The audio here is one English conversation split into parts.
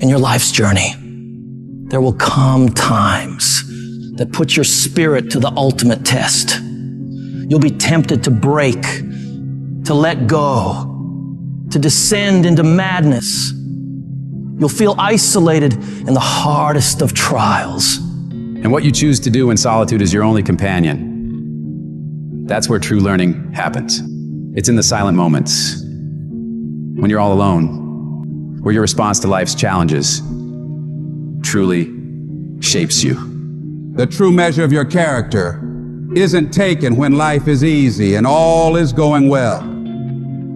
in your life's journey, there will come times that put your spirit to the ultimate test. You'll be tempted to break, to let go, to descend into madness. You'll feel isolated in the hardest of trials. And what you choose to do in solitude is your only companion. That's where true learning happens. It's in the silent moments, when you're all alone, where your response to life's challenges truly shapes you. The true measure of your character isn't taken when life is easy and all is going well,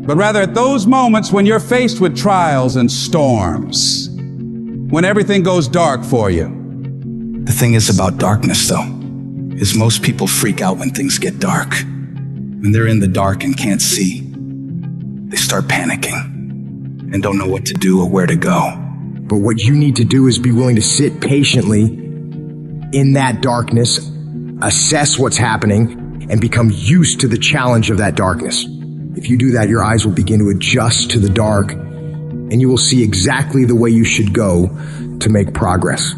but rather at those moments when you're faced with trials and storms, when everything goes dark for you. The thing is about darkness, though, is most people freak out when things get dark. When they're in the dark and can't see, they start panicking and don't know what to do or where to go. But what you need to do is be willing to sit patiently in that darkness, assess what's happening, and become used to the challenge of that darkness. If you do that, your eyes will begin to adjust to the dark, and you will see exactly the way you should go to make progress.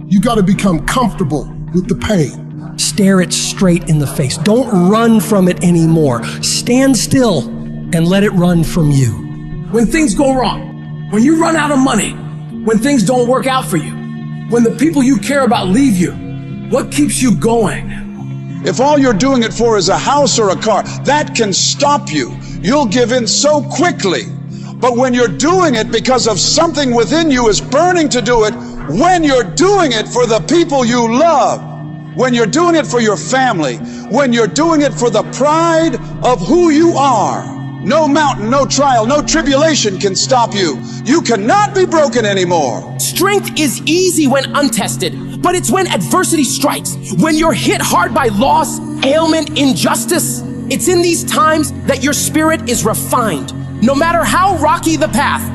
You got to become comfortable with the pain. Stare it straight in the face. Don't run from it anymore. Stand still and let it run from you. When things go wrong, when you run out of money, when things don't work out for you, when the people you care about leave you, what keeps you going? If all you're doing it for is a house or a car, that can stop you. You'll give in so quickly. But when you're doing it because of something within you is burning to do it, when you're doing it for the people you love, when you're doing it for your family, when you're doing it for the pride of who you are, no mountain, no trial, no tribulation can stop you. You cannot be broken anymore. Strength is easy when untested, but it's when adversity strikes, when you're hit hard by loss, ailment, injustice. It's in these times that your spirit is refined. No matter how rocky the path,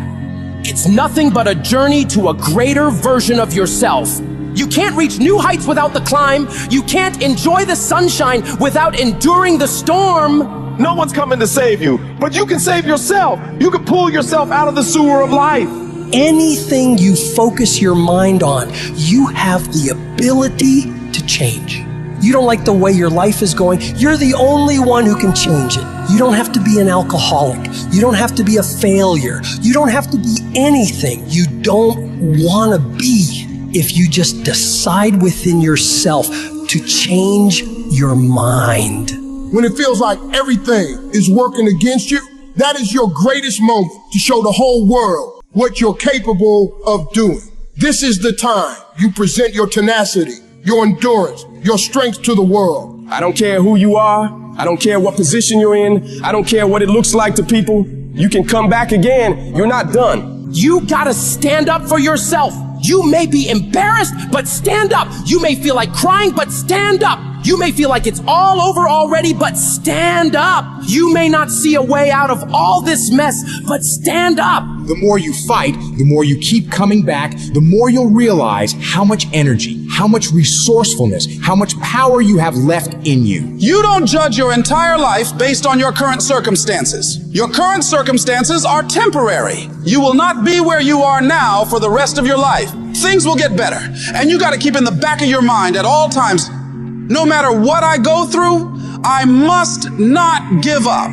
it's nothing but a journey to a greater version of yourself. You can't reach new heights without the climb. You can't enjoy the sunshine without enduring the storm. No one's coming to save you, but you can save yourself. You can pull yourself out of the sewer of life. Anything you focus your mind on, you have the ability to change. You don't like the way your life is going, you're the only one who can change it. You don't have to be an alcoholic. You don't have to be a failure. You don't have to be anything you don't want to be if you just decide within yourself to change your mind. When it feels like everything is working against you, that is your greatest moment to show the whole world what you're capable of doing. This is the time you present your tenacity, your endurance, your strength to the world. I don't care who you are. I don't care what position you're in. I don't care what it looks like to people. You can come back again. You're not done. You gotta stand up for yourself. You may be embarrassed, but stand up. You may feel like crying, but stand up. You may feel like it's all over already, but stand up. You may not see a way out of all this mess, but stand up. The more you fight, the more you keep coming back, the more you'll realize how much energy, how much resourcefulness, how much power you have left in you. You don't judge your entire life based on your current circumstances. Your current circumstances are temporary. You will not be where you are now for the rest of your life. Things will get better, and you got to keep in the back of your mind at all times, no matter what I go through, I must not give up.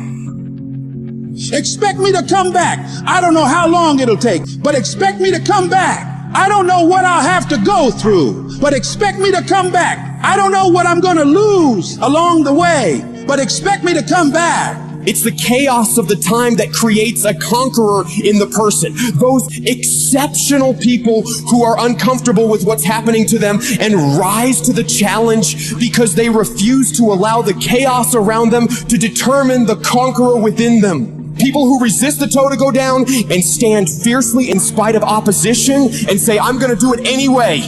Expect me to come back. I don't know how long it'll take, but expect me to come back. I don't know what I'll have to go through, but expect me to come back. I don't know what I'm going to lose along the way, but expect me to come back. It's the chaos of the time that creates a conqueror in the person. Those exceptional people who are uncomfortable with what's happening to them and rise to the challenge because they refuse to allow the chaos around them to determine the conqueror within them. People who resist the toe to go down and stand fiercely in spite of opposition and say, I'm going to do it anyway.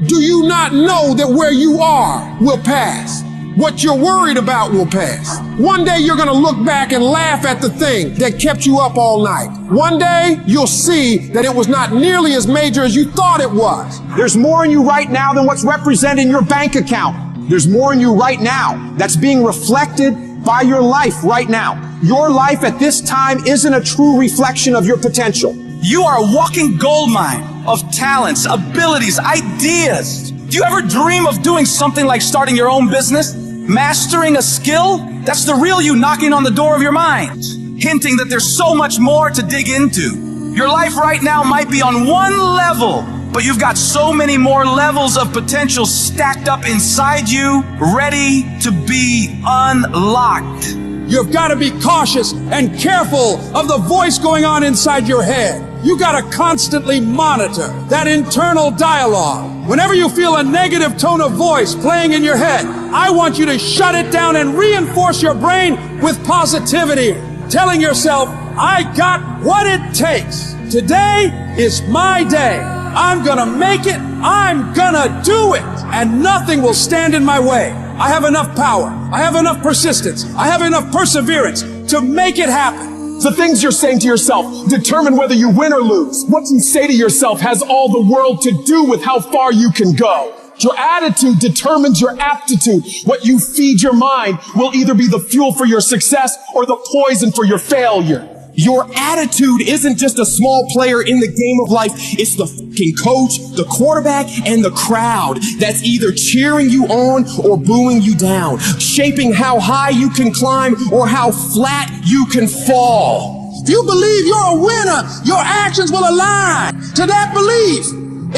Do you not know that where you are will pass? What you're worried about will pass. One day you're gonna look back and laugh at the thing that kept you up all night. One day you'll see that it was not nearly as major as you thought it was. There's more in you right now than what's represented in your bank account. There's more in you right now that's being reflected by your life right now. Your life at this time isn't a true reflection of your potential. You are a walking goldmine of talents, abilities, ideas. Do you ever dream of doing something like starting your own business? Mastering a skill? That's the real you knocking on the door of your mind, hinting that there's so much more to dig into. Your life right now might be on one level, but you've got so many more levels of potential stacked up inside you, ready to be unlocked. You've got to be cautious and careful of the voice going on inside your head. You got to constantly monitor that internal dialogue. Whenever you feel a negative tone of voice playing in your head, I want you to shut it down and reinforce your brain with positivity, telling yourself, I got what it takes. Today is my day. I'm gonna make it. I'm gonna do it. And nothing will stand in my way. I have enough power. I have enough persistence. I have enough perseverance to make it happen. The things you're saying to yourself determine whether you win or lose. What you say to yourself has all the world to do with how far you can go. Your attitude determines your aptitude. What you feed your mind will either be the fuel for your success or the poison for your failure. Your attitude isn't just a small player in the game of life. It's the fucking coach, the quarterback, and the crowd that's either cheering you on or booing you down, shaping how high you can climb or how flat you can fall. If you believe you're a winner, your actions will align to that belief.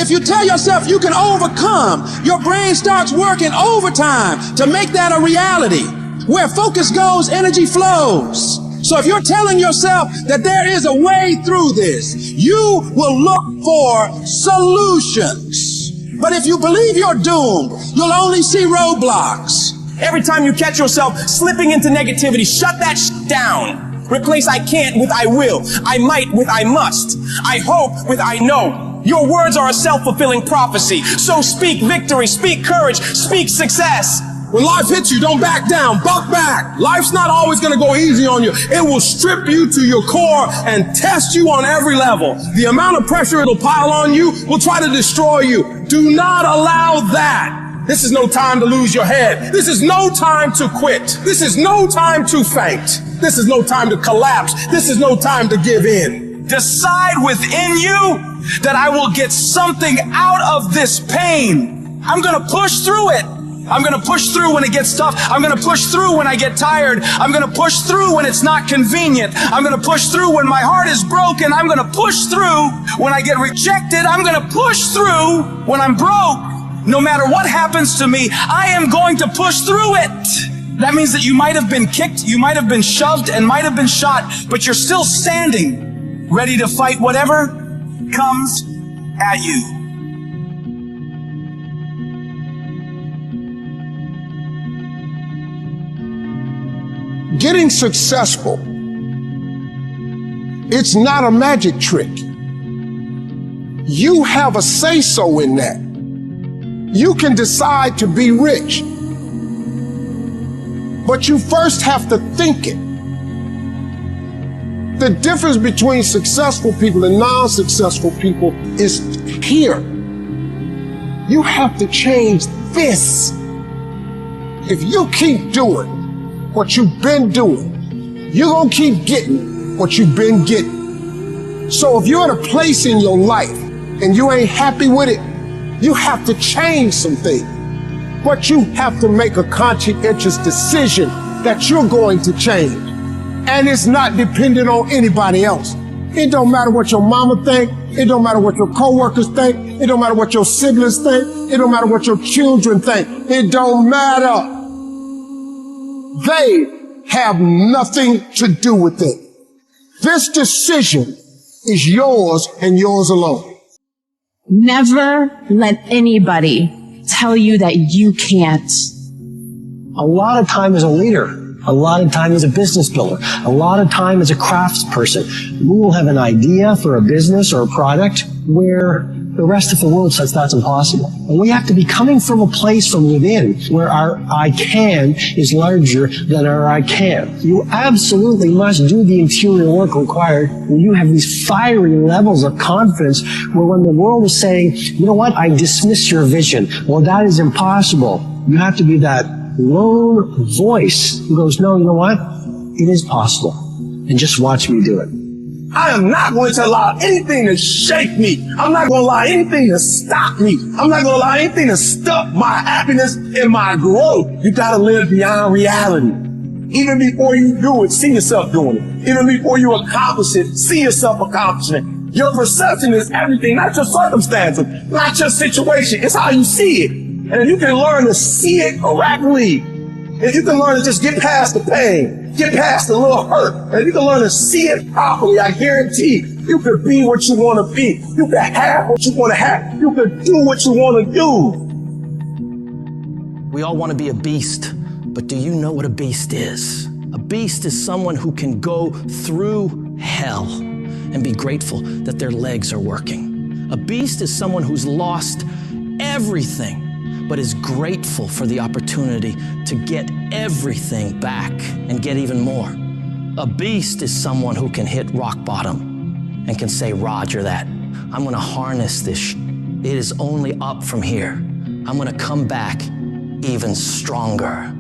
If you tell yourself you can overcome, your brain starts working overtime to make that a reality. Where focus goes, energy flows. So if you're telling yourself that there is a way through this, you will look for solutions. But if you believe you're doomed, you'll only see roadblocks. Every time you catch yourself slipping into negativity, shut that down. Replace I can't with I will. I might with I must. I hope with I know. Your words are a self-fulfilling prophecy. So speak victory, speak courage, speak success. When life hits you, don't back down, buck back. Life's not always going to go easy on you. It will strip you to your core and test you on every level. The amount of pressure it'll pile on you will try to destroy you. Do not allow that. This is no time to lose your head. This is no time to quit. This is no time to faint. This is no time to collapse. This is no time to give in. Decide within you that I will get something out of this pain. I'm going to push through it. I'm going to push through when it gets tough. I'm going to push through when I get tired. I'm going to push through when it's not convenient. I'm going to push through when my heart is broken. I'm going to push through when I get rejected. I'm going to push through when I'm broke. No matter what happens to me, I am going to push through it. That means that you might have been kicked, you might have been shoved, and might have been shot, but you're still standing, ready to fight whatever comes at you. Getting successful, it's not a magic trick. You have a say-so in that. You can decide to be rich, but you first have to think it. The difference between successful people and non-successful people is here. You have to change this. If you keep doing what you've been doing, you're gonna keep getting what you've been getting. So if you're in a place in your life and you ain't happy with it, you have to change some things. But you have to make a conscientious decision that you're going to change. And it's not dependent on anybody else. It don't matter what your mama think. It don't matter what your coworkers think. It don't matter what your siblings think. It don't matter what your children think. It don't matter. They have nothing to do with it. This decision is yours and yours alone. Never let anybody tell you that you can't. A lot of time as a leader, a lot of time as a business builder, a lot of time as a craftsperson, we will have an idea for a business or a product where the rest of the world says that's impossible. And we have to be coming from a place from within where our I can is larger than our I can. You absolutely must do the interior work required when you have these fiery levels of confidence where when the world is saying, you know what, I dismiss your vision. Well, that is impossible. You have to be that lone voice who goes, no, you know what? It is possible. And just watch me do it. I am not going to allow anything to shake me. I'm not going to allow anything to stop me. I'm not going to allow anything to stop my happiness and my growth. You got to live beyond reality. Even before you do it, see yourself doing it. Even before you accomplish it, see yourself accomplishing it. Your perception is everything, not your circumstances, not your situation. It's how you see it. And if you can learn to see it correctly, if you can learn to just get past the pain, get past the little hurt, and if you can learn to see it properly, I guarantee you can be what you want to be. You can have what you want to have. You can do what you want to do. We all want to be a beast, but do you know what a beast is? A beast is someone who can go through hell and be grateful that their legs are working. A beast is someone who's lost everything, but is grateful for the opportunity to get everything back and get even more. A beast is someone who can hit rock bottom and can say, Roger that. I'm gonna harness this. It is only up from here. I'm gonna come back even stronger.